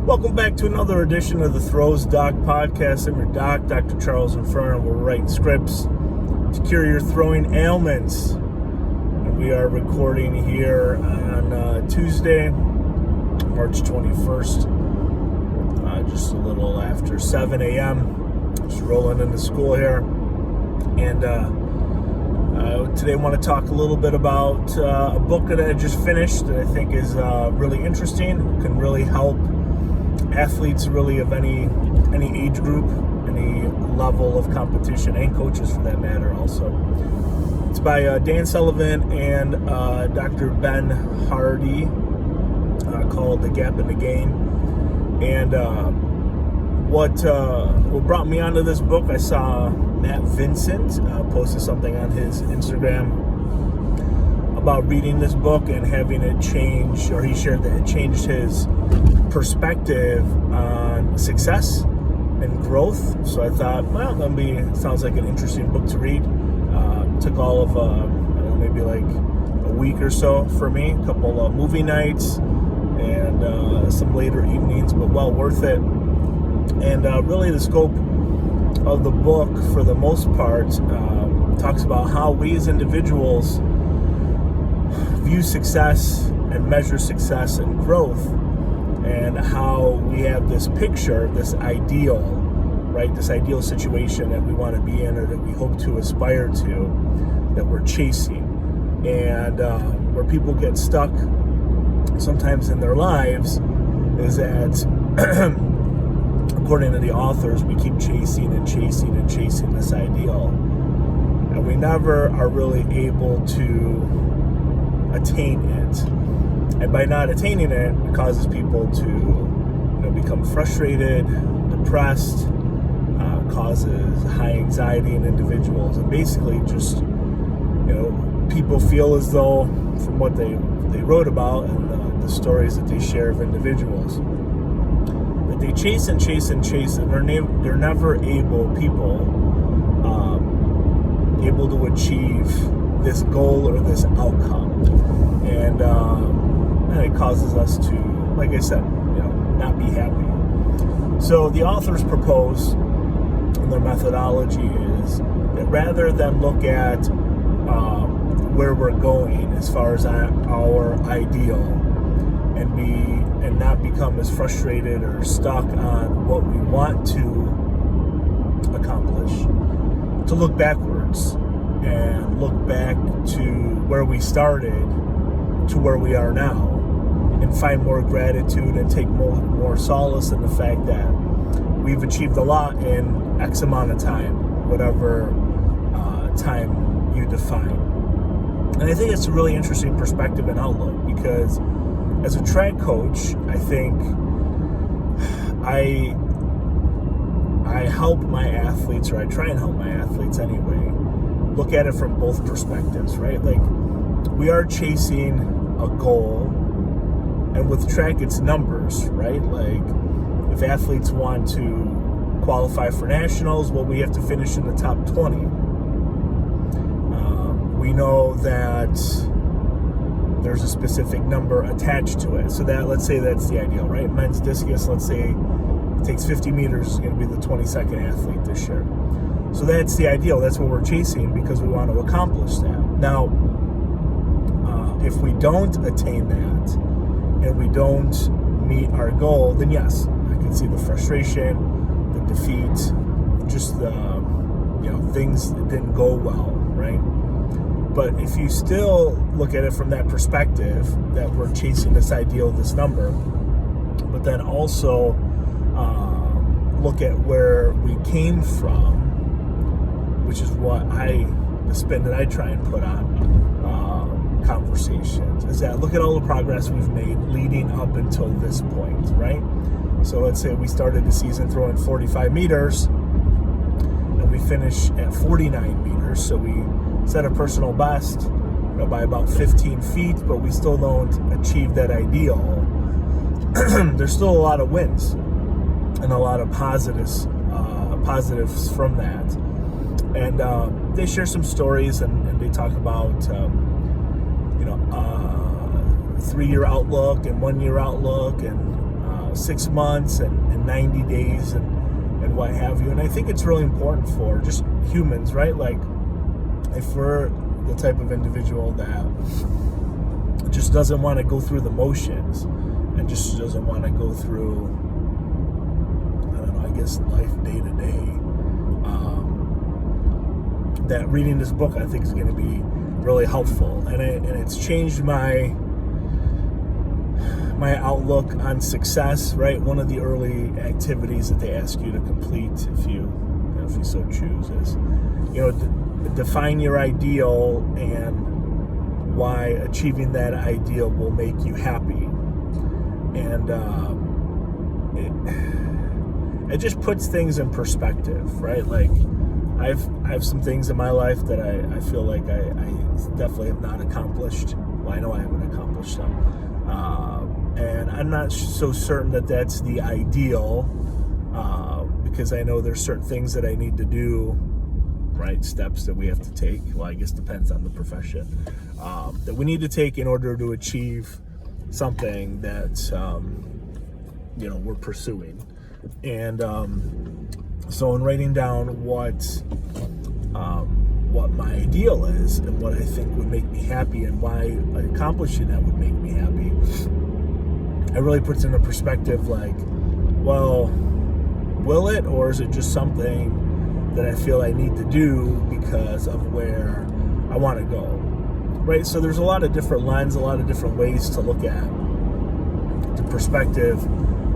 Welcome back to another edition of the Throws Doc Podcast. I'm your doc, Dr. Charles Inferno. We're writing scripts to cure your throwing ailments. And we are recording here on Tuesday, March 21st, just a little after 7 a.m. Just rolling into school here. And today I want to talk a little bit about a book that I just finished that I think is really interesting, can really help athletes really of any age group, any level of competition, and coaches for that matter also. It's by Dan Sullivan and Dr. Ben Hardy, called The Gap in the Game. And what brought me onto this book, I saw Matt Vincent posted something on his Instagram about reading this book and having it change, or he shared that it changed his perspective on success and growth. So I thought, well, sounds like an interesting book to read. Took all of maybe like a week or so for me, a couple of movie nights and some later evenings, but well worth it. And really the scope of the book, for the most part, talks about how we as individuals view success and measure success and growth, and how we have this picture, this ideal, right? This ideal situation that we want to be in, or that we hope to aspire to, that we're chasing. And where people get stuck sometimes in their lives is that, according to the authors, we keep chasing and chasing and chasing this ideal, and we never are really able to attain it. And by not attaining it, it causes people to become frustrated, depressed, causes high anxiety in individuals, and basically just people feel as though, from what they wrote about and the stories that they share of individuals, that they chase and chase and chase, and they're never able to achieve this goal or this outcome. And it causes us to, like I said, not be happy. So the authors propose, and their methodology is that rather than look at where we're going as far as our ideal, and not become as frustrated or stuck on what we want to accomplish, to look backwards and look back to where we started to where we are now, and find more gratitude and take more solace in the fact that we've achieved a lot in X amount of time, whatever time you define. And I think it's a really interesting perspective and outlook, because as a track coach, I think I help my athletes, or I try and help my athletes anyway, look at it from both perspectives, right? Like, we are chasing a goal, and with track, it's numbers, right? Like, if athletes want to qualify for nationals, well, we have to finish in the top 20. We know that there's a specific number attached to it. So that, let's say that's the ideal, right? Men's discus, let's say it takes 50 meters, is going to be the 22nd athlete this year. So that's the ideal. That's what we're chasing, because we want to accomplish that. Now, if we don't attain that and we don't meet our goal, then yes, I can see the frustration, the defeat, just the things that didn't go well, right? But if you still look at it from that perspective, that we're chasing this ideal, this number, but then also look at where we came from, which is the spin that I try and put on conversations, is that look at all the progress we've made leading up until this point, right? So let's say we started the season throwing 45 meters, and we finish at 49 meters, so we set a personal best by about 15 feet, but we still don't achieve that ideal. There's still a lot of wins and a lot of positives from that. And they share some stories, and they talk about 3-year outlook and 1-year outlook, and 6 months and 90 days and what have you. And I think it's really important for just humans, right? Like, if we're the type of individual that just doesn't want to go through the motions and just doesn't want to go through, I don't know, I guess life day to day, that reading this book, I think, is going to be really helpful. And it's changed my outlook on success, right? One of the early activities that they ask you to complete, if you so choose, is, define your ideal and why achieving that ideal will make you happy. And it just puts things in perspective, right? Like, I have some things in my life that I feel like I definitely have not accomplished. Well, I know I haven't accomplished them. And I'm not so certain that that's the ideal, because I know there's certain things that I need to do, right? Steps that we have to take. Well, I guess depends on the profession, that we need to take in order to achieve something that, we're pursuing. And so in writing down what my ideal is and what I think would make me happy and why accomplishing that would make me happy, it really puts into perspective, like, well, will it, or is it just something that I feel I need to do because of where I want to go, right? So there's a lot of different lenses, a lot of different ways to look at the perspective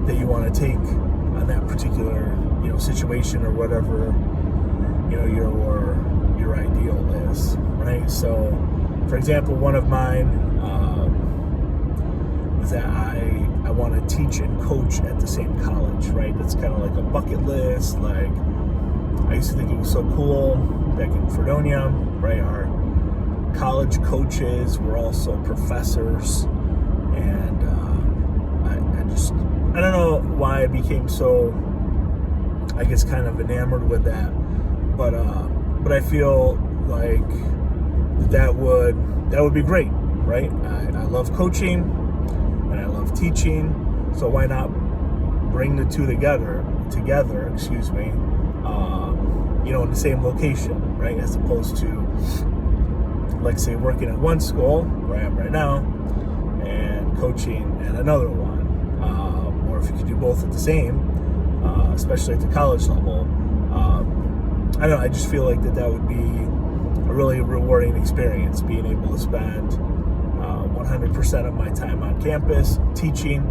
that you want to take on that particular, situation or whatever, your ideal is, right? So, for example, one of mine is that I want to teach and coach at the same college, right? That's kind of like a bucket list. Like, I used to think it was so cool back in Fredonia, right? Our college coaches were also professors, and I don't know why I became so, I guess, kind of enamored with that, but I feel like that would be great, right? I love coaching and I love teaching, so why not bring the two together, in the same location, right? As opposed to, like, say, working at one school where I am right now and coaching at another one, or if you could do both at the same, especially at the college level. I don't know, I just feel like that would be a really rewarding experience, being able to spend 100% of my time on campus teaching,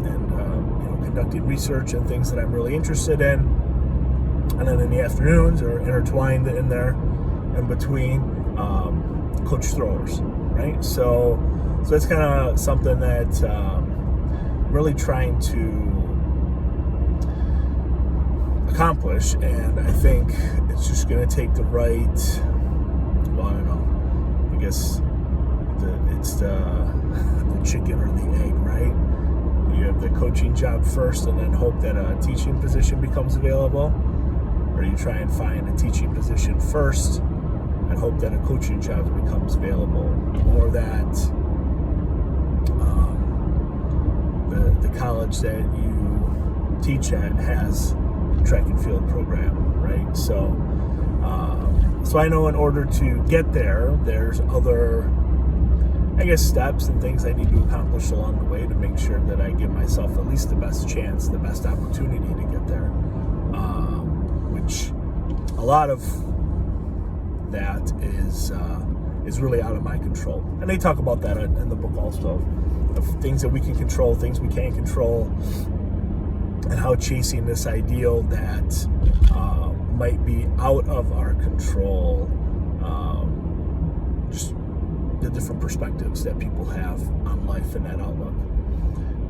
and conducting research and things that I'm really interested in, and then in the afternoons, or intertwined in there in between, coach throwers, right? So that's kind of something that really trying to accomplish, and I think it's just going to take the right, well, I don't know, I guess it's the chicken or the egg, right? You have the coaching job first and then hope that a teaching position becomes available, or you try and find a teaching position first and hope that a coaching job becomes available, or that the college that you teach at has a track and field program, right? So I know in order to get there, there's other, I guess, steps and things I need to accomplish along the way to make sure that I give myself at least the best chance, the best opportunity to get there, which a lot of that is really out of my control. And they talk about that in the book also, of things that we can control, things we can't control, and how chasing this ideal that might be out of our control, just the different perspectives that people have on life and that outlook.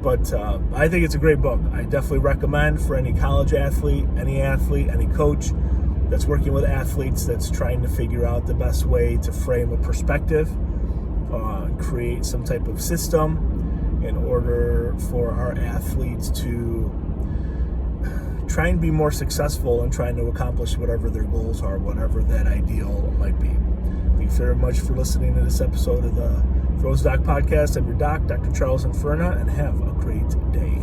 But I think it's a great book. I definitely recommend for any college athlete, any coach that's working with athletes, that's trying to figure out the best way to frame a perspective, create some type of system in order for our athletes to try and be more successful in trying to accomplish whatever their goals are, whatever that ideal might be. Thanks very much for listening to this episode of the Throws Doc Podcast. I'm your doc, Dr. Charles Inferna, and have a great day.